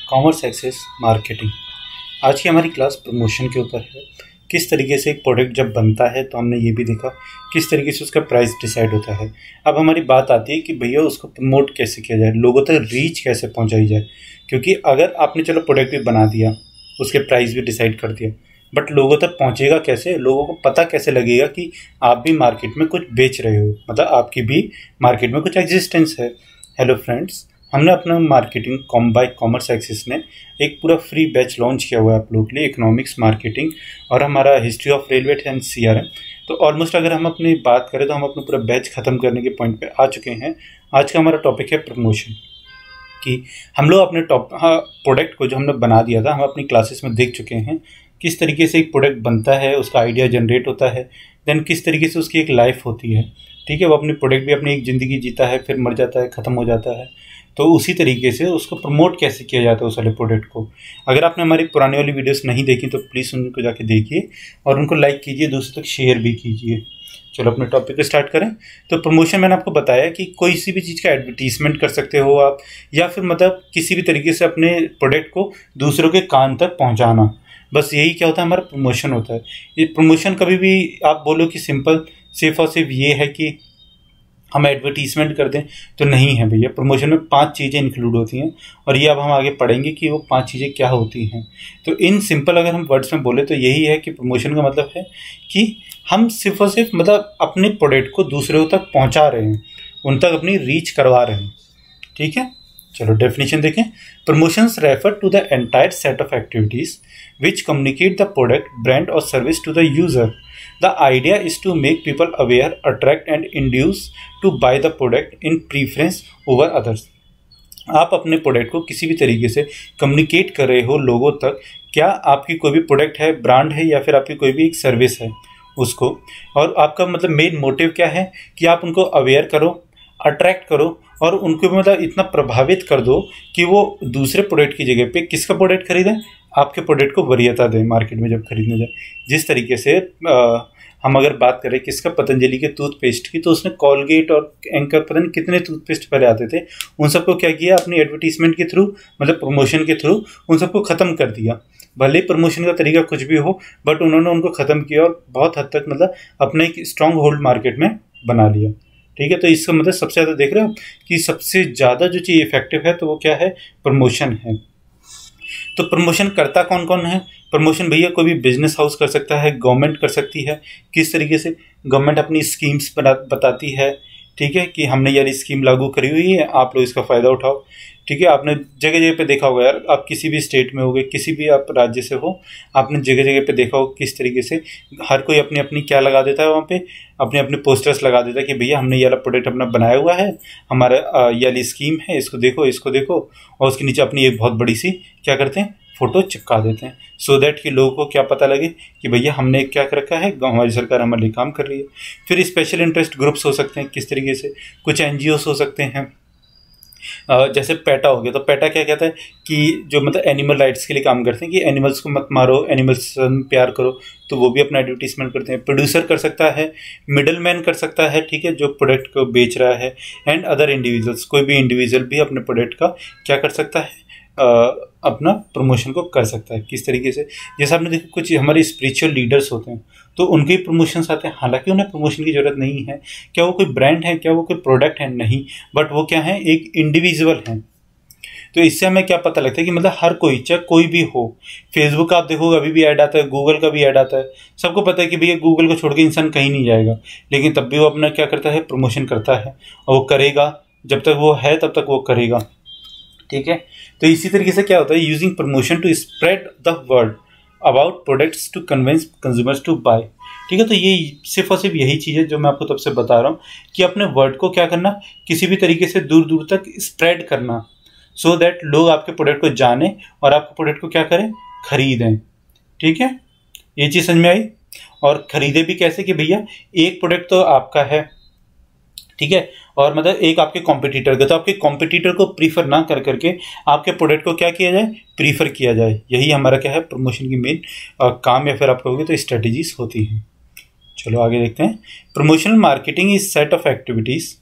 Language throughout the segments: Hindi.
Commerce access marketing. आज की हमारी क्लास प्रमोशन के ऊपर है। किस तरीके से एक प्रोडक्ट जब बनता है तो हमने ये भी देखा किस तरीके से उसका प्राइस डिसाइड होता है। अब हमारी बात आती है कि भैया उसको प्रमोट कैसे किया जाए, लोगों तक रीच कैसे पहुंचाई जाए। क्योंकि अगर आपने चलो प्रोडक्ट भी बना दिया, उसके प्राइस भी डिसाइड कर दिया, बट लोगों तक पहुंचेगा कैसे, लोगों को पता कैसे लगेगा कि आप भी मार्केट में कुछ बेच रहे हो, मतलब आपकी भी मार्केट में कुछ एग्जिस्टेंस है। हेलो फ्रेंड्स, हमने अपना मार्केटिंग बाय कॉमर्स एक्सिस ने एक पूरा फ्री बैच लॉन्च किया हुआ है आप लोगों के लिए, इकोनॉमिक्स मार्केटिंग और हमारा history of railway and CRM. तो ऑलमोस्ट अगर हम अपनी बात करें तो हम अपना पूरा बैच ख़त्म करने के पॉइंट पे आ चुके हैं। आज का हमारा टॉपिक है प्रमोशन। कि हम लोग अपने प्रोडक्ट को जो हमने बना दिया था, हम अपनी क्लासेस में देख चुके हैं किस तरीके से एक प्रोडक्ट बनता है, उसका आइडिया जनरेट होता है, देन किस तरीके से उसकी एक लाइफ होती है। ठीक है, वो अपनी प्रोडक्ट भी अपनी एक ज़िंदगी जीता है, फिर मर जाता है, ख़त्म हो जाता है। तो उसी तरीके से उसको प्रमोट कैसे किया जाता है उस वाले प्रोडक्ट को। अगर आपने हमारी पुरानी वाली वीडियोस नहीं देखी तो प्लीज़ उनको जाके देखिए और उनको लाइक कीजिए, दूसरों तक शेयर भी कीजिए। चलो अपने टॉपिक को स्टार्ट करें। तो प्रमोशन मैंने आपको बताया कि कोई सी भी चीज़ का एडवर्टीजमेंट कर सकते हो आप, या फिर मतलब किसी भी तरीके से अपने प्रोडक्ट को दूसरों के कान तक पहुंचाना। बस यही क्या होता है, हमारा प्रमोशन होता है। ये प्रमोशन कभी भी आप बोलो कि सिंपल सिर्फ और सिर्फ ये है कि हम एडवर्टीजमेंट कर दें, तो नहीं है भैया। प्रमोशन में 5 चीज़ें इंक्लूड होती हैं और ये अब हम आगे पढ़ेंगे कि वो 5 चीज़ें क्या होती हैं। तो इन सिंपल अगर हम वर्ड्स में बोले तो यही है कि प्रमोशन का मतलब है कि हम सिर्फ और सिर्फ मतलब अपने प्रोडक्ट को दूसरों तक पहुंचा रहे हैं, उन तक अपनी रीच करवा रहे हैं। ठीक है, चलो डेफिनेशन देखें। Promotions refer to the entire set of activities which communicate the product, brand और service to the user. The idea is to make people aware, attract and induce to buy the product in preference over others। आप अपने प्रोडक्ट को किसी भी तरीके से कम्युनिकेट कर रहे हो लोगों तक। क्या आपकी कोई भी प्रोडक्ट है, ब्रांड है, या फिर आपकी कोई भी एक सर्विस है उसको, और आपका मतलब मेन मोटिव क्या है कि आप उनको अवेयर करो, अट्रैक्ट करो और उनको मतलब इतना प्रभावित कर दो कि वो दूसरे प्रोडक्ट की जगह पे किसका प्रोडक्ट खरीदें, आपके प्रोडक्ट को वरीयता दें मार्केट में जब खरीदने जाए। जिस तरीके से हम अगर बात करें किसका, पतंजलि के टूथपेस्ट की, तो उसने कॉलगेट और एंकर पता नहीं कितने टूथपेस्ट पहले आते थे, उन सबको क्या किया अपनी एडवर्टीजमेंट के थ्रू, मतलब प्रमोशन के थ्रू उन सबको ख़त्म कर दिया। भले प्रमोशन का तरीका कुछ भी हो, बट उन्होंने उनको ख़त्म किया और बहुत हद तक मतलब अपने एक स्ट्रॉन्ग होल्ड मार्केट में बना लिया। ठीक है, तो इसका मतलब सबसे ज़्यादा देख रहे हो कि सबसे ज़्यादा जो चीज़ इफेक्टिव है तो वो क्या है, प्रमोशन है। तो प्रमोशन करता कौन कौन है? प्रमोशन भैया कोई भी बिजनेस हाउस कर सकता है, गवर्नमेंट कर सकती है। किस तरीके से गवर्नमेंट अपनी स्कीम्स बताती है, ठीक है, कि हमने यार स्कीम लागू करी हुई है, आप लोग इसका फ़ायदा उठाओ। ठीक है, आपने जगह जगह पे देखा होगा यार, आप किसी भी स्टेट में होगे, किसी भी आप राज्य से हो, आपने जगह जगह पे देखा होगा किस तरीके से हर कोई अपनी अपनी क्या लगा देता है वहाँ पे, अपने अपने पोस्टर्स लगा देता है कि भैया हमने ये वाला प्रोडक्ट अपना बनाया हुआ है, हमारा ये वाली स्कीम है, इसको देखो, इसको देखो। और उसके नीचे अपनी एक बहुत बड़ी सी क्या करते हैं, फ़ोटो चिपका देते हैं, सो दैट कि लोगों को क्या पता लगे कि भैया हमने क्या कर रखा है, हमारी सरकार हमारे लिए काम कर रही है। फिर स्पेशल इंटरेस्ट ग्रुप्स हो सकते हैं, किस तरीके से कुछ एनजीओस हो सकते हैं। जैसे पैटा हो गया, तो पैटा क्या कहता है कि जो मतलब एनिमल राइट्स के लिए काम करते हैं कि एनिमल्स को मत मारो, एनिमल्स से प्यार करो, तो वो भी अपना एडवर्टीजमेंट करते हैं। प्रोड्यूसर कर सकता है, मिडल मैन कर सकता है, ठीक है, जो प्रोडक्ट को बेच रहा है, एंड अदर इंडिविजुअल्स, कोई भी इंडिविजुअल भी अपने प्रोडक्ट का क्या कर सकता है, अपना प्रमोशन को कर सकता है। किस तरीके से, जैसे आपने देखा कुछ हमारे स्पिरिचुअल लीडर्स होते हैं तो उनके प्रमोशंस आते हैं, हालांकि उन्हें प्रमोशन की ज़रूरत नहीं है। क्या वो कोई ब्रांड है, क्या वो कोई प्रोडक्ट है? नहीं, बट वो क्या है, एक इंडिविजुअल है। तो इससे हमें क्या पता लगता है कि मतलब हर कोई, चाहे कोई भी हो, फेसबुक का आप देखोगे अभी भी ऐड आता है, गूगल का भी ऐड आता है, सबको पता है कि भैया गूगल को छोड़ के इंसान कहीं नहीं जाएगा, लेकिन तब भी वो अपना क्या करता है, प्रमोशन करता है, और वो करेगा जब तक वो है, तब तक वो करेगा। ठीक है, तो इसी तरीके से क्या होता है, using promotion to spread the word about products to convince consumers to buy. ठीक है, तो ये सिर्फ और सिर्फ यही चीज़ है जो मैं आपको तब से बता रहा हूँ कि अपने वर्ड को क्या करना, किसी भी तरीके से दूर दूर तक स्प्रेड करना, सो दैट लोग आपके प्रोडक्ट को जाने और आपके प्रोडक्ट को क्या करें, खरीदें। ठीक है, ये चीज़ समझ में आई। और खरीदे भी कैसे कि भैया एक प्रोडक्ट तो आपका है, ठीक है, और मतलब एक आपके कॉम्पिटिटर का, तो आपके कॉम्पिटिटर को प्रीफर ना कर करके आपके प्रोडक्ट को क्या किया जाए, प्रीफर किया जाए। यही हमारा क्या है, प्रमोशन की मेन काम, या फिर आप कहोगे तो स्ट्रेटजीज होती हैं। चलो आगे देखते हैं। Promotional marketing is set of activities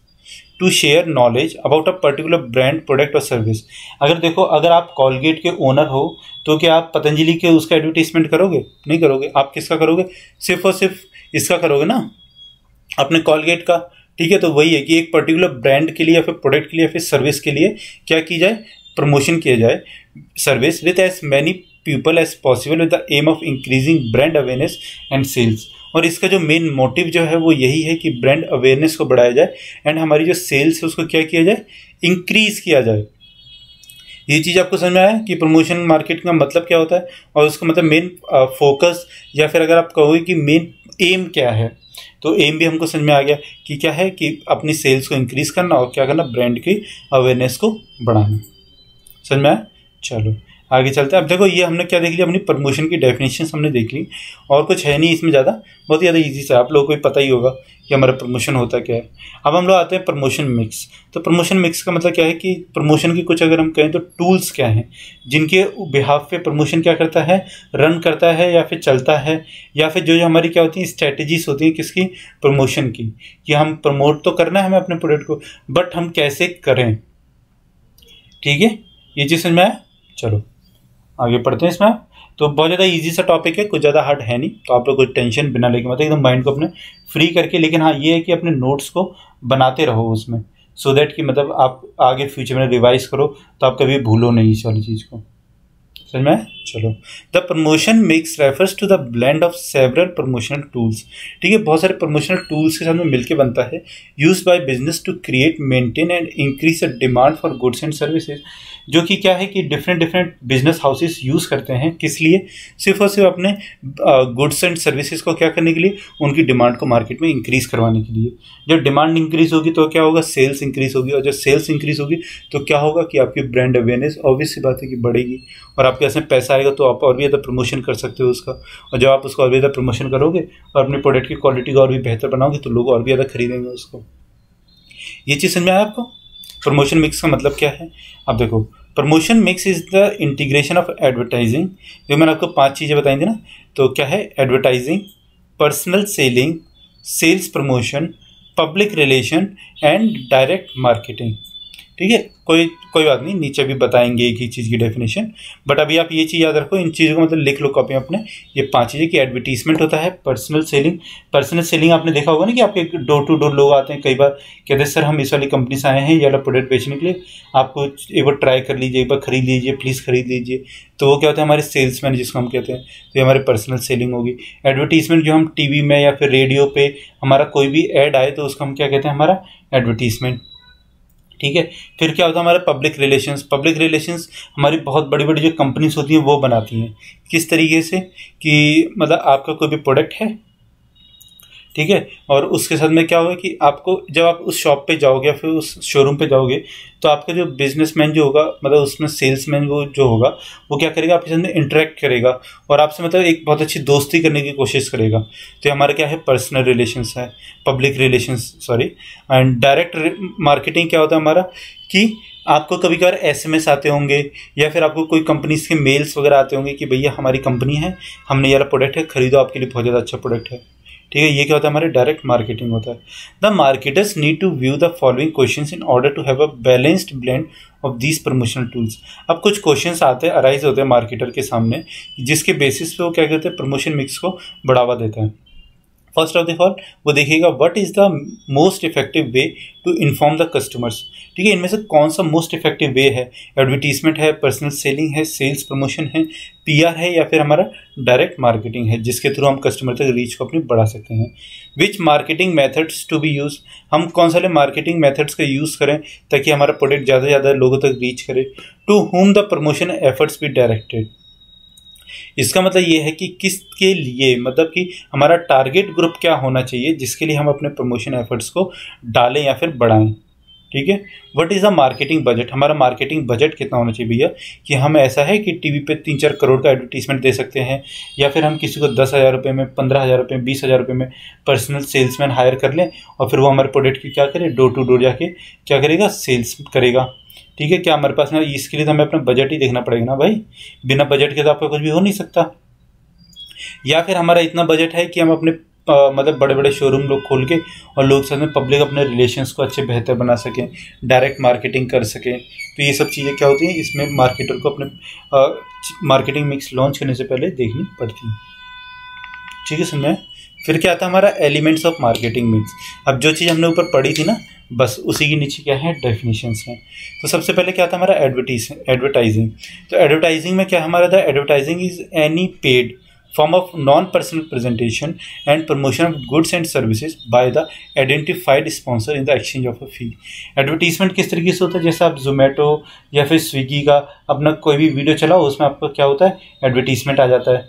to share knowledge about a particular brand, product और सर्विस। अगर देखो, अगर आप कॉलगेट के ओनर हो तो क्या आप पतंजलि के उसका एडवर्टीजमेंट करोगे? नहीं करोगे। आप किसका करोगे? सिर्फ और सिर्फ इसका करोगे ना, अपने कॉलगेट का। ठीक है, तो वही है कि एक पर्टिकुलर ब्रांड के लिए या फिर प्रोडक्ट के लिए या फिर सर्विस के लिए क्या की जाए, प्रमोशन किया जाए service with as many people as possible with the aim of increasing brand awareness and sales. और इसका जो मेन मोटिव जो है वो यही है कि ब्रांड अवेयरनेस को बढ़ाया जाए एंड हमारी जो सेल्स है उसको क्या किया जाए, इंक्रीज किया जाए। ये चीज़ आपको समझ में आया कि प्रमोशन मार्केटिंग का मतलब क्या होता है और उसका मतलब मेन फोकस, या फिर अगर आप कहोगे कि मेन एम क्या है, तो एम भी हमको समझ में आ गया कि क्या है कि अपनी सेल्स को इंक्रीज करना और क्या करना, ब्रांड की अवेयरनेस को बढ़ाना। समझ में आया? चलो आगे चलते हैं। अब देखो, ये हमने क्या देख लिया, अपनी प्रमोशन की डेफिनेशन हमने देख ली, और कुछ है नहीं इसमें ज़्यादा, बहुत ज़्यादा इजी से आप लोगों को भी पता ही होगा कि हमारा प्रमोशन होता क्या है। अब हम लोग आते हैं प्रमोशन मिक्स। तो प्रमोशन मिक्स का मतलब क्या है कि प्रमोशन की कुछ अगर हम कहें तो टूल्स क्या हैं जिनके बिहाफ पे प्रमोशन क्या करता है, रन करता है या फिर चलता है, या फिर जो हमारी क्या होती है स्ट्रैटेजीज होती हैं किसकी, प्रमोशन की, कि हम प्रमोट तो करना है हमें अपने प्रोडक्ट को, बट हम कैसे करें। ठीक है, ये चीज़ समझ में आया? चलो आगे पढ़ते हैं इसमें। तो बहुत ज़्यादा इजी सा टॉपिक है, कुछ ज़्यादा हार्ड है नहीं, तो आप लोग कोई टेंशन बिना लेके मतलब एकदम माइंड को अपने फ्री करके, लेकिन हाँ ये है कि अपने नोट्स को बनाते रहो उसमें, सो दैट कि मतलब आप आगे फ्यूचर में रिवाइज करो तो आप कभी भूलो नहीं इस वाली चीज़ को। समझ में? चलो, the promotion mix refers to the blend of several promotional tools. ठीक है, बहुत सारे प्रमोशनल टूल्स के साथ में मिलकर बनता है, use by business to create, maintain and increase the demand for goods and services. जो कि क्या है कि डिफरेंट बिजनेस हाउसेस यूज़ करते हैं, किस लिए, सिर्फ और सिर्फ अपने गुड्स एंड सर्विसेज को क्या करने के लिए, उनकी डिमांड को मार्केट में इंक्रीज करवाने के लिए। जब डिमांड इंक्रीज होगी तो क्या होगा, सेल्स इंक्रीज होगी, और जब सेल्स इंक्रीज होगी तो क्या होगा कि आपकी ब्रांड अवेयरनेस ऑब्वियस सी बात है कि बढ़ेगी, और आपके पास में पैसा आएगा तो आप और भी ज़्यादा प्रमोशन कर सकते हो उसका, और जब आप उसको और भी ज़्यादा प्रमोशन करोगे और अपने प्रोडक्ट की क्वालिटी को और भी बेहतर बनाओगे तो लोग और भी ज़्यादा खरीदेंगे उसको। ये चीज़ समझ में आया आपको? प्रमोशन मिक्स का मतलब क्या है? अब देखो, promotion mix is the integration of advertising. जो मैंने आपको 5 चीज़ें बताई थी ना, तो क्या है, advertising, personal selling, sales promotion, public relation and direct marketing. ठीक है, कोई बात नहीं, नीचे भी बताएंगे एक ही चीज़ की डेफिनेशन, बट अभी आप ये चीज़ याद रखो, इन चीज़ों को मतलब लिख लो कॉपी में अपने, ये 5 चीज़ें कि एडवर्टीजमेंट होता है, पर्सनल सेलिंग आपने देखा होगा ना कि आपके डोर टू डोर लोग आते हैं, कई बार कहते हैं सर हम इस वाली कंपनी से आए हैं ये वाला प्रोडक्ट बेचने के लिए, आपको एक बार ट्राई कर लीजिए, एक बार खरीद लीजिए, प्लीज़ खरीद लीजिए। तो वो क्या होता है, हमारे सेल्समैन जिसको हम कहते हैं, तो ये हमारे पर्सनल सेलिंग होगी। एडवर्टीजमेंट जो हम टीवी में या फिर रेडियो पे हमारा कोई भी ऐड आए तो उसको हम क्या कहते हैं, हमारा एडवर्टीजमेंट। ठीक है, फिर क्या होता है हमारा पब्लिक रिलेशंस हमारी बहुत बड़ी बड़ी जो कंपनीज होती हैं वो बनाती हैं, किस तरीके से कि मतलब आपका कोई भी प्रोडक्ट है, ठीक है, और उसके साथ में क्या होगा कि आपको जब आप उस शॉप पे जाओगे या फिर उस शोरूम पे जाओगे तो आपका जो बिजनेसमैन जो होगा, मतलब उसमें सेल्समैन वो जो होगा वो क्या करेगा, आपके साथ में इंटरेक्ट करेगा और आपसे मतलब एक बहुत अच्छी दोस्ती करने की कोशिश करेगा। तो ये हमारा क्या है, पर्सनल रिलेशंस है, public relations sorry. And direct marketing क्या होता है हमारा, कि आपको कभी कभार एसएमएस आते होंगे या फिर आपको कोई कंपनीज के मेल्स वगैरह आते होंगे कि भैया हमारी कंपनी है, हमने ये वाला प्रोडक्ट है, खरीदो, आपके लिए बहुत ज़्यादा अच्छा प्रोडक्ट है। ठीक है, ये क्या होता है, हमारे डायरेक्ट मार्केटिंग होता है। The marketers need to view the following questions in order to have a balanced blend of these promotional tools. अब कुछ क्वेश्चंस आते हैं, अराइज होते हैं मार्केटर के सामने, जिसके बेसिस पे वो क्या करते हैं, प्रमोशन मिक्स को बढ़ावा देते हैं। फर्स्ट ऑफ द ऑल वो देखिएगा, what is the most effective way to inform the customers. ठीक है, इनमें से कौन सा मोस्ट इफेक्टिव वे है, एडवर्टीजमेंट है, पर्सनल सेलिंग है, सेल्स प्रमोशन है, पीआर है, या फिर हमारा डायरेक्ट मार्केटिंग है जिसके थ्रू हम कस्टमर तक रीच को अपनी बढ़ा सकते हैं। Which marketing methods to be use, हम कौन सारे मार्केटिंग मेथड्स का यूज़ करें ताकि हमारा प्रोडक्ट ज़्यादा से ज़्यादा लोगों तक रीच करे। To whom the promotion efforts be directed, इसका मतलब ये है कि किसके लिए, मतलब कि हमारा टारगेट ग्रुप क्या होना चाहिए जिसके लिए हम अपने प्रमोशन एफर्ट्स को डालें या फिर बढ़ाएं। ठीक है, what is the marketing budget, हमारा मार्केटिंग बजट कितना होना चाहिए भैया, कि हम ऐसा है कि टीवी पे 3-4 करोड़ का एडवर्टीजमेंट दे सकते हैं, या फिर हम किसी को 10,000 रुपये में, 15,000 रुपये में, 20,000 रुपये में पर्सनल सेल्समैन हायर कर लें और फिर वो हमारे प्रोडक्ट की क्या करे, डोर टू डोर जाके क्या करेगा, सेल्स करेगा। ठीक है, क्या हमारे पास ना, इसके लिए तो हमें अपना बजट ही देखना पड़ेगा ना भाई, बिना बजट के तो आपका कुछ भी हो नहीं सकता। या फिर हमारा इतना बजट है कि हम अपने मतलब बड़े बड़े शोरूम लोग खोल के और लोग साथ में पब्लिक अपने रिलेशंस को अच्छे बेहतर बना सकें, डायरेक्ट मार्केटिंग कर सकें। तो ये सब चीज़ें क्या होती हैं, इसमें मार्केटर को अपने मार्केटिंग मिक्स लॉन्च करने से पहले देखनी पड़ती हैं। ठीक है, समझ में? फिर क्या आता है हमारा एलिमेंट्स ऑफ मार्केटिंग मिक्स। अब जो चीज़ हमने ऊपर पढ़ी थी ना, बस उसी के नीचे क्या है, डेफिनेशंस हैं। तो सबसे पहले क्या था हमारा एडवर्टाइजिंग। तो एडवर्टाइजिंग में क्या हमारा था, advertising is any paid form of non-personal presentation and promotion of goods and services by the identified sponsor in the exchange of a fee। Advertisement किस तरीके से होता है, जैसे आप जोमेटो या फिर स्विगी का अपना कोई भी वीडियो चलाओ, उसमें आपको क्या होता है, एडवर्टीजमेंट आ जाता है।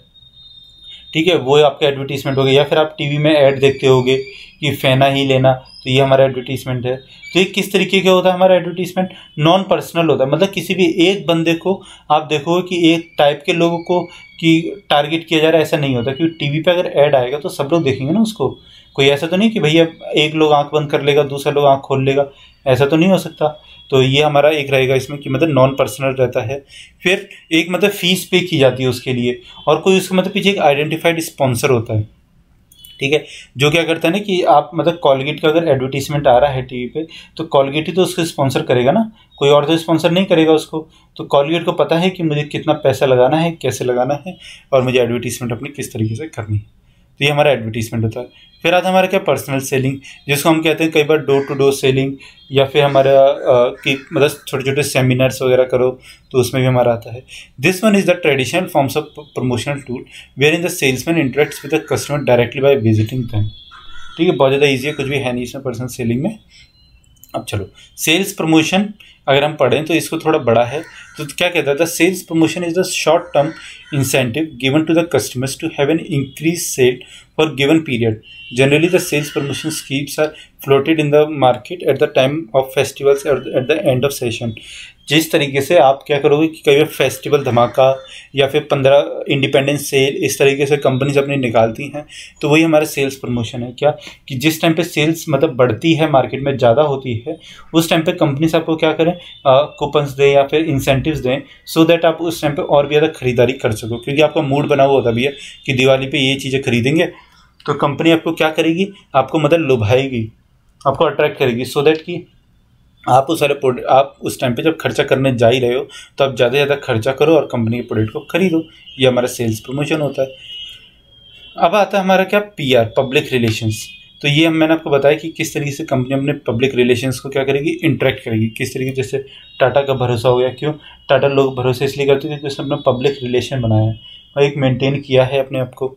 ठीक है, वो आपका एडवर्टीजमेंट हो गया। या फिर आप टीवी में ऐड देखते होगे कि फेना ही लेना, तो ये हमारा एडवर्टीजमेंट है। तो ये किस तरीके का होता है हमारा एडवर्टीजमेंट, नॉन पर्सनल होता है। मतलब किसी भी एक बंदे को आप देखोगे कि एक टाइप के लोगों को कि टारगेट किया जा रहा है, ऐसा नहीं होता। क्योंकि टीवी पे अगर ऐड आएगा तो सब लोग देखेंगे ना उसको। कोई ऐसा तो नहीं कि भैया एक लोग आंख बंद कर लेगा, दूसरा लोग आंख खोल लेगा, ऐसा तो नहीं हो सकता। तो ये हमारा एक रहेगा इसमें कि मतलब नॉन पर्सनल रहता है। फिर एक मतलब फीस पे की जाती है उसके लिए, और कोई उसका मतलब पीछे एक आइडेंटिफाइड स्पॉन्सर होता है। ठीक है, जो क्या करता है ना कि आप मतलब कॉलगेट का अगर एडवर्टीजमेंट आ रहा है टीवी पे, तो कॉलगेट ही तो उसको स्पॉन्सर करेगा ना, कोई और तो स्पॉन्सर नहीं करेगा उसको। तो कॉलगेट को पता है कि मुझे कितना पैसा लगाना है, कैसे लगाना है, और मुझे एडवर्टीजमेंट अपनी किस तरीके से करनी है। तो ये हमारा एडवर्टीजमेंट होता है। फिर आता है हमारा क्या, पर्सनल सेलिंग, जिसको हम कहते हैं कई बार डोर टू डोर सेलिंग, या फिर हमारा कि मतलब छोटे छोटे सेमिनार्स वगैरह करो तो उसमें भी हमारा आता है। This one is the traditional forms of promotional tool where in the salesman interacts with the customer directly by visiting them. ठीक है, बहुत ज़्यादा ईजी है, कुछ भी है नहीं इसमें पर्सनल सेलिंग में। अब चलो सेल्स प्रमोशन अगर हम पढ़ें तो इसको थोड़ा बड़ा है। तो क्या कहता था, sales promotion is the short term incentive given to the customers to have an increase sale for given period. Generally the sales promotion schemes are floated in the market at the time of festivals at the end of session. जिस तरीके से आप क्या करोगे कि कई बार फेस्टिवल धमाका या फिर 15 इंडिपेंडेंस सेल, इस तरीके से कंपनीज अपनी निकालती हैं, तो वही हमारा सेल्स प्रमोशन है। क्या कि जिस टाइम पे सेल्स मतलब बढ़ती है, मार्केट में ज़्यादा होती है, उस टाइम पे कंपनीज आपको क्या करें, कूपन्स दें या फिर इंसेंटिव्स दें, सो दैट आप उस टाइम पे और भी ज़्यादा खरीदारी कर सको। क्योंकि आपका मूड बना हुआ होता भैया कि दिवाली पे ये चीज़ें खरीदेंगे, तो कंपनी आपको क्या करेगी, आपको मतलब लुभाएगी, आपको अट्रैक्ट करेगी, सो दैट कि आप उस सारे प्रोडक्ट, आप उस टाइम पे जब खर्चा करने जा ही रहे हो तो आप ज़्यादा से ज़्यादा खर्चा करो और कंपनी के प्रोडक्ट को खरीदो। ये हमारा सेल्स प्रमोशन होता है। अब आता है हमारा क्या, पीआर, पब्लिक रिलेशंस। तो ये मैंने आपको बताया कि किस तरीके से कंपनी अपने पब्लिक रिलेशंस को क्या करेगी, इंटरेक्ट करेगी। किस तरीके, जैसे टाटा का भरोसा हो गया। क्यों टाटा लोग भरोसे इसलिए करते हैं क्योंकि उसने अपना पब्लिक रिलेशन बनाया है और एक मेंटेन किया है अपने आप को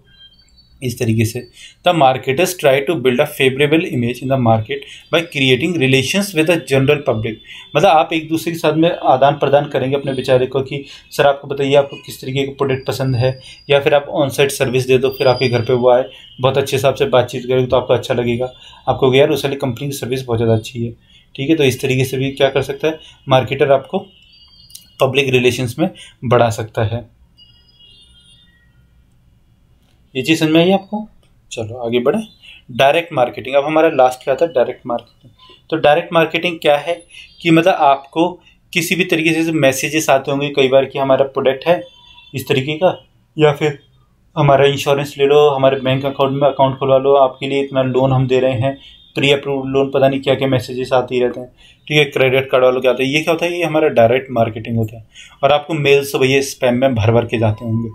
इस तरीके से। The marketers try to build a favourable image in the market by creating relations with the general public. मतलब आप एक दूसरे के साथ में आदान प्रदान करेंगे अपने बेचारे को कि सर आपको बताइए आपको किस तरीके का प्रोडक्ट पसंद है, या फिर आप ऑन साइट सर्विस दे दो, फिर आपके घर पे वो आए, बहुत अच्छे से आपसे बातचीत करेंगे तो आपको अच्छा लगेगा, आपको यार उस वाली कंपनी की सर्विस बहुत ज़्यादा अच्छी है। ठीक है, तो इस तरीके से भी क्या कर सकता है मार्केटर, आपको पब्लिक रिलेशंस में बढ़ा सकता है। ये चीज़ समझ में आई आपको? चलो आगे बढ़े। डायरेक्ट मार्केटिंग, अब हमारा लास्ट क्या था, डायरेक्ट मार्केटिंग। तो डायरेक्ट मार्केटिंग क्या है कि मतलब आपको किसी भी तरीके से मैसेजेस आते होंगे कई बार कि हमारा प्रोडक्ट है इस तरीके का, या फिर हमारा इंश्योरेंस ले लो, हमारे बैंक अकाउंट में अकाउंट खुलवा लो, आपके लिए इतना लोन हम दे रहे हैं, प्री अप्रूव्ड लोन, पता नहीं क्या क्या मैसेजेस आते ही रहते हैं। ठीक है, क्रेडिट कार्ड वालों के आते हैं। ये क्या होता है, ये हमारा डायरेक्ट मार्केटिंग होता है। और आपको मेल्स तो भैया स्पैम में भर भर के जाते होंगे।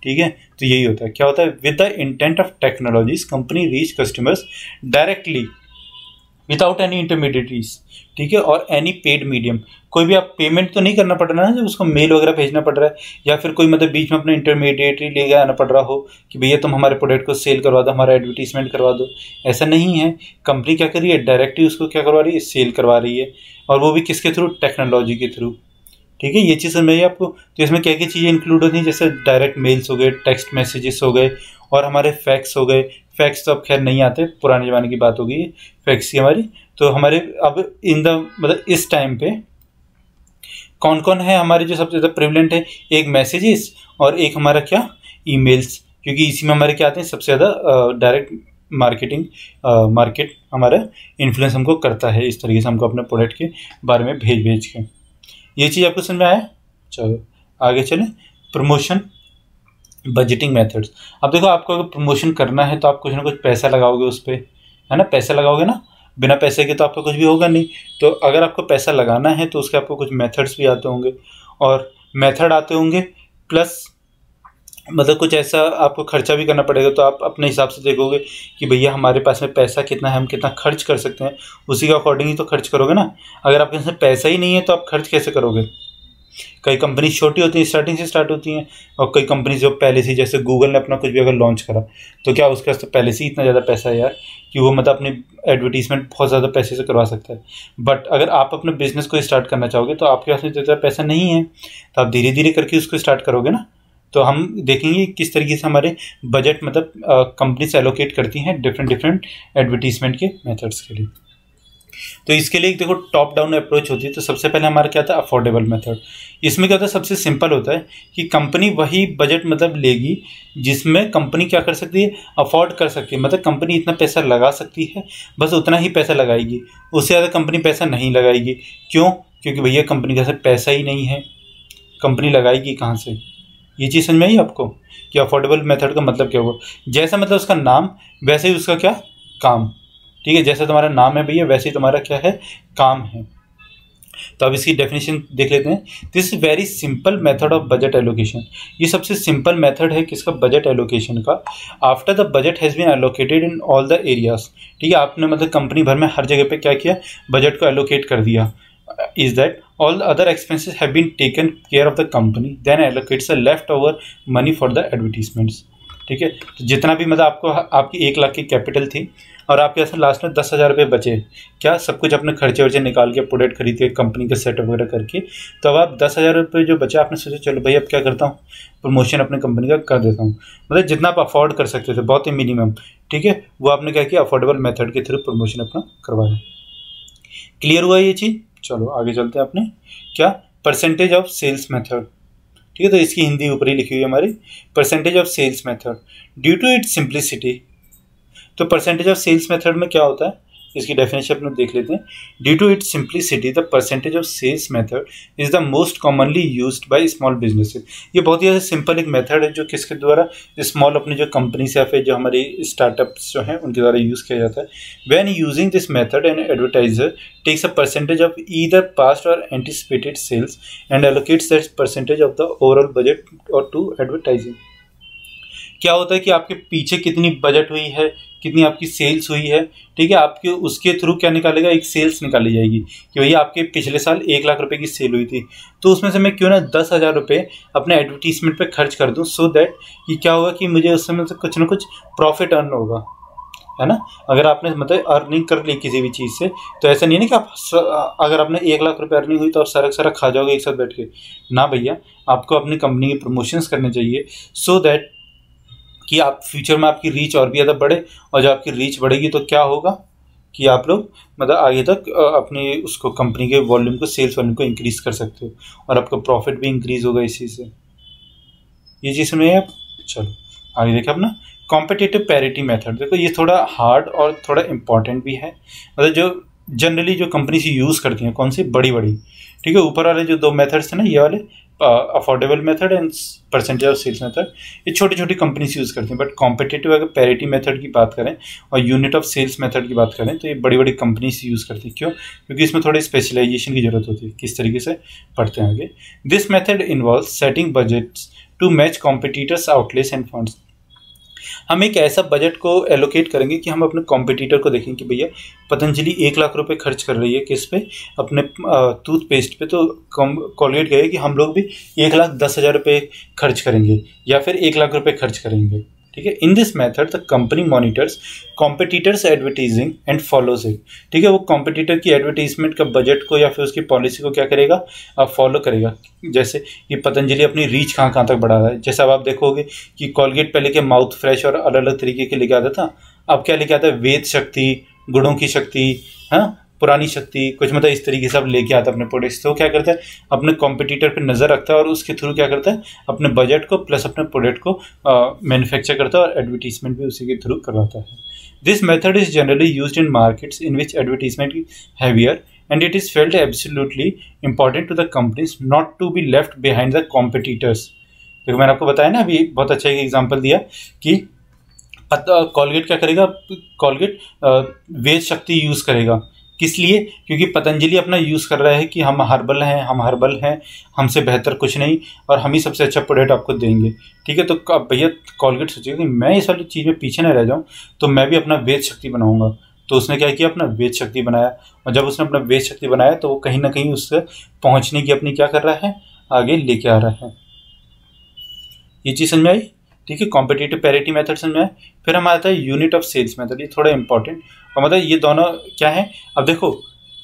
ठीक है, तो यही होता है। क्या होता है, with the intent of technologies company reach customers directly without any intermediaries. ठीक है, और एनी पेड मीडियम, कोई भी आप पेमेंट तो नहीं करना पड़ रहा है ना, जब उसको मेल वगैरह भेजना पड़ रहा है, या फिर कोई मतलब बीच में अपना इंटरमीडिएटरी ले आना पड़ रहा हो कि भैया तुम हमारे प्रोडक्ट को सेल करवा दो, हमारा एडवर्टीजमेंट करवा दो। ऐसा नहीं है, कंपनी क्या कर रही है, डायरेक्टली उसको क्या करवा रही है, सेल करवा रही है, और वो भी किसके थ्रू, टेक्नोलॉजी के थ्रू। ठीक है, ये चीज़ समझ में आई आपको? तो इसमें क्या क्या चीज़ें इंक्लूड होती हैं, जैसे डायरेक्ट मेल्स हो गए, टेक्स्ट मैसेजेस हो गए, और हमारे फैक्स हो गए। फैक्स तो अब खैर नहीं आते, पुराने ज़माने की बात हो गई है फैक्स की हमारी। तो हमारे अब इन द मतलब इस टाइम पे कौन कौन है हमारे जो सबसे ज़्यादा प्रेवलेंट है, एक मैसेजेस और एक हमारा क्या, ईमेल्स। क्योंकि इसी में हमारे क्या आते हैं सबसे ज़्यादा डायरेक्ट मार्केटिंग, मार्केट हमारा इन्फ्लुएंस हमको करता है इस तरीके से, हमको अपने प्रोडक्ट के बारे में भेज के। ये चीज़ आपको समझ में आया? चलो आगे चलें। Promotion, budgeting methods. अब देखो, आपको अगर प्रमोशन करना है तो आप कुछ ना कुछ पैसा लगाओगे उस पर, है ना, पैसा लगाओगे ना, बिना पैसे के तो आपका कुछ भी होगा नहीं। तो अगर आपको पैसा लगाना है तो उसके आपको कुछ मेथड्स भी आते होंगे, और मेथड आते होंगे प्लस मतलब कुछ ऐसा आपको खर्चा भी करना पड़ेगा। तो आप अपने हिसाब से देखोगे कि भैया हमारे पास में पैसा कितना है, हम कितना खर्च कर सकते हैं, उसी के अकॉर्डिंग ही तो खर्च करोगे ना। अगर आपके पास पैसा ही नहीं है तो आप खर्च कैसे करोगे। कई कंपनी छोटी होती हैं, स्टार्टिंग से स्टार्ट होती हैं, और कई कंपनी जो पहले से, जैसे गूगल ने अपना कुछ भी अगर लॉन्च करा तो क्या उसके पास तो पहले से ही इतना ज़्यादा पैसा है यार कि वो मतलब अपनी एडवर्टीजमेंट बहुत ज़्यादा पैसे से करवा सकता है। बट अगर आप अपने बिजनेस को स्टार्ट करना चाहोगे तो आपके पास में ज़्यादा पैसा नहीं है, तो आप धीरे धीरे करके उसको स्टार्ट करोगे ना। तो हम देखेंगे किस तरीके से हमारे बजट मतलब कंपनी से एलोकेट करती हैं डिफरेंट डिफरेंट एडवर्टीजमेंट के मेथड्स के लिए। तो इसके लिए देखो टॉप डाउन अप्रोच होती है। तो सबसे पहले हमारा क्या था, अफोर्डेबल मेथड। इसमें क्या होता है, सबसे सिंपल होता है कि कंपनी वही बजट मतलब लेगी जिसमें कंपनी क्या कर सकती है, अफोर्ड कर सकती है। मतलब कंपनी इतना पैसा लगा सकती है, बस उतना ही पैसा लगाएगी, उससे ज़्यादा कंपनी पैसा नहीं लगाएगी। क्यों? क्योंकि भैया कंपनी के पास पैसा ही नहीं है, कंपनी लगाएगी कहाँ से। ये चीज़ समझ में आई आपको कि अफोर्डेबल मेथड का मतलब क्या हुआ। जैसा मतलब उसका नाम वैसे ही उसका क्या काम, ठीक है। जैसे तुम्हारा नाम है भैया वैसे ही तुम्हारा क्या है, काम है। तो अब इसकी डेफिनेशन देख लेते हैं। This is very simple method of budget allocation. ये सबसे सिंपल मेथड है किसका, बजट एलोकेशन का। After the budget has been allocated in all the areas, ठीक है। आपने मतलब कंपनी भर में हर जगह पे क्या किया, बजट को एलोकेट कर दिया। Is that all the other expenses have been taken care of the company, then allocates the leftover money for the advertisements, ठीक है। तो जितना भी मतलब आपको आपकी 1 लाख की कैपिटल थी और आपके पास लास्ट में 10,000 रुपये बचे, क्या सब कुछ अपने खर्चे वर्चे निकाल के प्रोडक्ट खरीद के कंपनी का सेटअप वगैरह करके, तो अब आप 10,000 रुपये जो बचा आपने सोचा चलो भाई अब क्या करता हूँ, प्रमोशन अपने कंपनी का कर देता हूँ। मतलब जितना आप अफोर्ड कर सकते थे, बहुत ही मिनिमम, ठीक है, वो आपने क्या किया, अफोर्डेबल मेथड के थ्रू प्रमोशन अपना करवाया। क्लियर हुआ ये चीज़। चलो आगे चलते हैं अपने क्या, परसेंटेज ऑफ सेल्स मेथड, ठीक है। तो इसकी हिंदी ऊपर ही लिखी हुई है हमारी, percentage of sales method due to its simplicity. तो परसेंटेज ऑफ सेल्स मेथड में क्या होता है, इसकी डेफिनेशन अपने देख लेते हैं। Due to its simplicity the percentage of sales method is the most commonly used by small businesses. ये बहुत ही सिंपल एक मेथड है जो किसके द्वारा, स्मॉल अपनी जो कंपनी से या फिर जो हमारी स्टार्टअप्स जो हैं उनके द्वारा यूज़ किया जाता है। When using this method an advertiser takes a percentage of either past or anticipated sales and allocates that percentage of the overall budget or to advertising। क्या होता है कि आपके पीछे कितनी बजट हुई है, कितनी आपकी सेल्स हुई है, ठीक है, आपके उसके थ्रू क्या निकालेगा, एक सेल्स निकाली जाएगी कि भैया आपके पिछले साल 1 लाख रुपए की सेल हुई थी, तो उसमें से मैं क्यों ना 10,000 रुपये अपने एडवर्टीजमेंट पे खर्च कर दूं, सो दैट कि क्या होगा कि मुझे उस समय से कुछ ना कुछ प्रॉफिट अर्न होगा, है ना। अगर आपने मतलब अर्निंग कर ली किसी भी चीज़ से, तो ऐसा नहीं है ना कि आप अगर आपने 1 लाख रुपए अर्निंग हुई तो आप सारा खा जाओगे एक साथ बैठ के, ना भैया, आपको अपनी कंपनी के प्रमोशंस करने चाहिए, सो दैट कि आप फ्यूचर में आपकी रीच और भी ज़्यादा बढ़े, और जब आपकी रीच बढ़ेगी तो क्या होगा कि आप लोग मतलब आगे तक अपनी उसको कंपनी के वॉल्यूम को, सेल्स वॉल्यूम को इंक्रीज़ कर सकते हो, और आपका प्रॉफिट भी इंक्रीज़ होगा इस चीज़ से। ये चीज़ सुनिए आप। चलो आगे देखें अपना कॉम्पिटिटिव पैरिटी मेथड। देखो ये थोड़ा हार्ड और थोड़ा इम्पॉर्टेंट भी है। मतलब जो जनरली जो कंपनी से यूज़ करती हैं, कौन सी, बड़ी, ठीक है। ऊपर वाले जो 2 मेथड्स हैं ना, ये वाले affordable method and percentage of sales method, ये छोटी छोटी कंपनी से यूज़ करती हैं। बट कॉम्पिटिटिव अगर पैरिटी मेथड की बात करें और यूनिट ऑफ सेल्स मेथड की बात करें तो ये बड़ी कंपनी से यूज़ करती है। क्यों? क्योंकि इसमें थोड़ी स्पेशलाइजेशन की जरूरत होती है। किस तरीके से पढ़ते हैं आगे। This method involve setting budgets to match competitors outlays and funds. हम एक ऐसा बजट को एलोकेट करेंगे कि हम अपने कॉम्पिटिटर को देखें कि भैया पतंजलि 1 लाख रुपए खर्च कर रही है किस पे, अपने टूथपेस्ट पे, तो कोलगेट गए कि हम लोग भी 1,10,000 रुपये खर्च करेंगे या फिर 1 लाख रुपए खर्च करेंगे, ठीक है। In this method the company monitors competitors advertising and follows it, ठीक है। वो कॉम्पिटिटर की एडवर्टीजमेंट का बजट को या फिर उसकी पॉलिसी को क्या करेगा, फॉलो करेगा। जैसे कि पतंजलि अपनी रीच कहाँ तक बढ़ा रहा है। जैसे अब आप देखोगे कि कोलगेट पहले के माउथ फ्रेश और अलग अलग तरीके के लेके आता था, अब क्या लेके आता है, वेद शक्ति, गुणों की शक्ति, हाँ, पुरानी शक्ति, कुछ मतलब इस तरीके से अब लेके आता है अपने प्रोडक्ट्स। तो क्या करता है, अपने कॉम्पिटिटर पर नज़र रखता है और उसके थ्रू क्या करता है, अपने बजट को प्लस अपने प्रोडक्ट को मैन्युफैक्चर करता है और एडवर्टीजमेंट भी उसी के थ्रू करवाता है। This method is generally used in markets in which advertisement heavier and it is felt absolutely important to the companies not to be left behind the competitors, देखो मैंने आपको बताया ना अभी, बहुत अच्छा एक एग्जांपल दिया कि कॉलगेट क्या करेगा, कॉलगेट वेद शक्ति यूज़ करेगा। किस लिए? क्योंकि पतंजलि अपना यूज़ कर रहा है कि हम हर्बल हैं, हमसे बेहतर कुछ नहीं, और हम ही सबसे अच्छा प्रोडक्ट आपको देंगे। ठीक है, तो अब भैया कॉलगेट सोचेगा कि मैं इस वाली चीज़ में पीछे न रह जाऊँ, तो मैं भी अपना वेद शक्ति बनाऊंगा। तो उसने क्या किया, अपना वेद शक्ति बनाया, और जब उसने अपना वेद शक्ति बनाया तो वो कहीं ना कहीं उससे पहुँचने की अपनी क्या कर रहा है, आगे लेके आ रहा है। ये चीज़ समझ में आई? ठीक है, कॉम्पिटिटिव पैरिटी मेथड समझ में आया। फिर हमारा आता है यूनिट ऑफ सेल्स मेथड, ये थोड़ा इंपॉर्टेंट, और मतलब ये दोनों क्या है। अब देखो,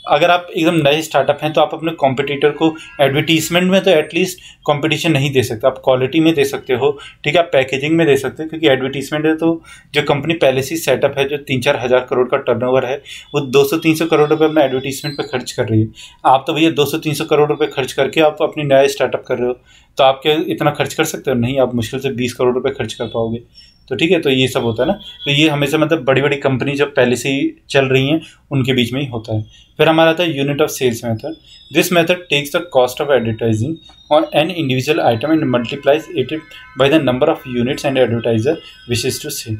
अगर आप एकदम नए स्टार्टअप हैं तो आप अपने कॉम्पिटिटर को एडवर्टीजमेंट में तो एटलीस्ट कंपटीशन नहीं दे सकते, आप क्वालिटी में दे सकते हो। ठीक है, आप पैकेजिंग में दे सकते हो, क्योंकि एडवर्टीजमेंट है तो जो कंपनी पहले से सेटअप है, जो 3-4 हज़ार करोड़ का टर्नओवर है, वो 200-300 करोड़ रुपए अपना एडवर्टीजमेंट पे खर्च कर रही है। आप तो भैया 200-300 करोड़ रुपए खर्च करके आप अपनी नया स्टार्टअप कर रहे हो, तो आप क्या इतना खर्च कर सकते हो? नहीं, आप मुश्किल से 20 करोड़ रुपए खर्च कर पाओगे। तो ठीक है, तो ये सब होता है ना। तो ये हमेशा मतलब बड़ी बड़ी कंपनी जब पहले से ही चल रही हैं उनके बीच में ही होता है। फिर हमारा आता है unit of sales method. This method takes the cost of advertising on an individual item and multiplies it by the number of units and advertiser wishes to sell.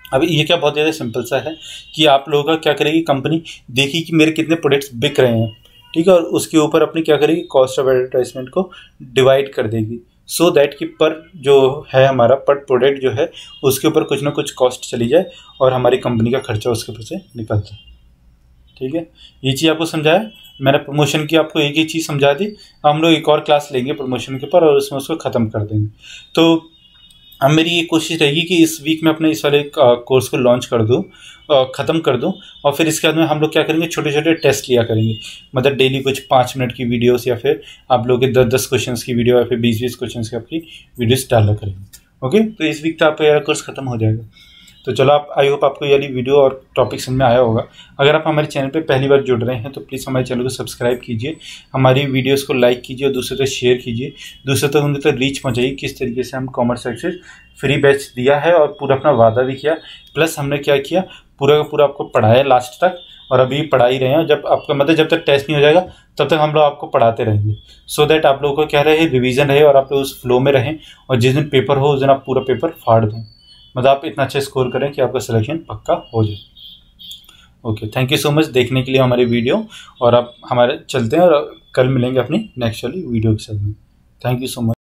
अब ये क्या बहुत ज़्यादा सिंपल सा है कि आप लोगों का क्या करेगी कंपनी, देखी कि मेरे कितने प्रोडक्ट्स बिक रहे हैं, ठीक है, और उसके ऊपर अपनी क्या करेगी, कॉस्ट ऑफ एडवर्टाइजमेंट को डिवाइड कर देगी, सो दैट कि पर जो है हमारा पर प्रोडक्ट जो है उसके ऊपर कुछ ना कुछ कॉस्ट चली जाए और हमारी कंपनी का खर्चा उसके ऊपर से निकल जाए। ठीक है, ये चीज़ आपको समझाया मैंने। प्रमोशन की आपको एक ही चीज़ समझा दी। हम लोग एक और क्लास लेंगे प्रमोशन के ऊपर और उसमें उसको ख़त्म कर देंगे। तो अब मेरी ये कोशिश रहेगी कि इस वीक में अपने इस वाले कोर्स को लॉन्च कर दूँ, ख़त्म कर दूँ, और फिर इसके बाद में हम लोग क्या करेंगे, छोटे छोटे टेस्ट लिया करेंगे। मतलब डेली कुछ 5 मिनट की वीडियोस, या फिर आप लोग के 10-10 क्वेश्चंस की वीडियो, या फिर 20-20 क्वेश्चंस की आपकी वीडियोस डाला करेंगे। ओके, तो इस वीक तो आपका कोर्स ख़त्म हो जाएगा। तो चलो, आप आई होप आपको ये वाली वीडियो और टॉपिक समझ में आया होगा। अगर आप हमारे चैनल पे पहली बार जुड़ रहे हैं तो प्लीज़ हमारे चैनल को सब्सक्राइब कीजिए, हमारी वीडियोस को लाइक कीजिए और दूसरे तक शेयर कीजिए, दूसरे तक उनके तक रीच पहुंचाइए। किस तरीके से हम कॉमर्स एक्सेस फ्री बैच दिया है और पूरा अपना वादा भी किया, प्लस हमने क्या किया, पूरा का पूरा आपको पढ़ाया लास्ट तक, और अभी पढ़ा ही रहे हैं। जब आपका मतलब जब तक टेस्ट नहीं हो जाएगा तब तक हम लोग आपको पढ़ाते रहेंगे, सो दैट आप लोगों को क्या रहे, रिवीजन रहे, और आप लोग उस फ्लो में रहें, और जिस दिन पेपर हो उस दिन आप पूरा पेपर फाड़ दें। मतलब आप इतना अच्छा स्कोर करें कि आपका सिलेक्शन पक्का हो जाए। Okay, thank you so much देखने के लिए हमारी वीडियो, और आप हमारे चलते हैं और कल मिलेंगे अपनी नेक्स्ट वाली वीडियो के साथ में। Thank you so much.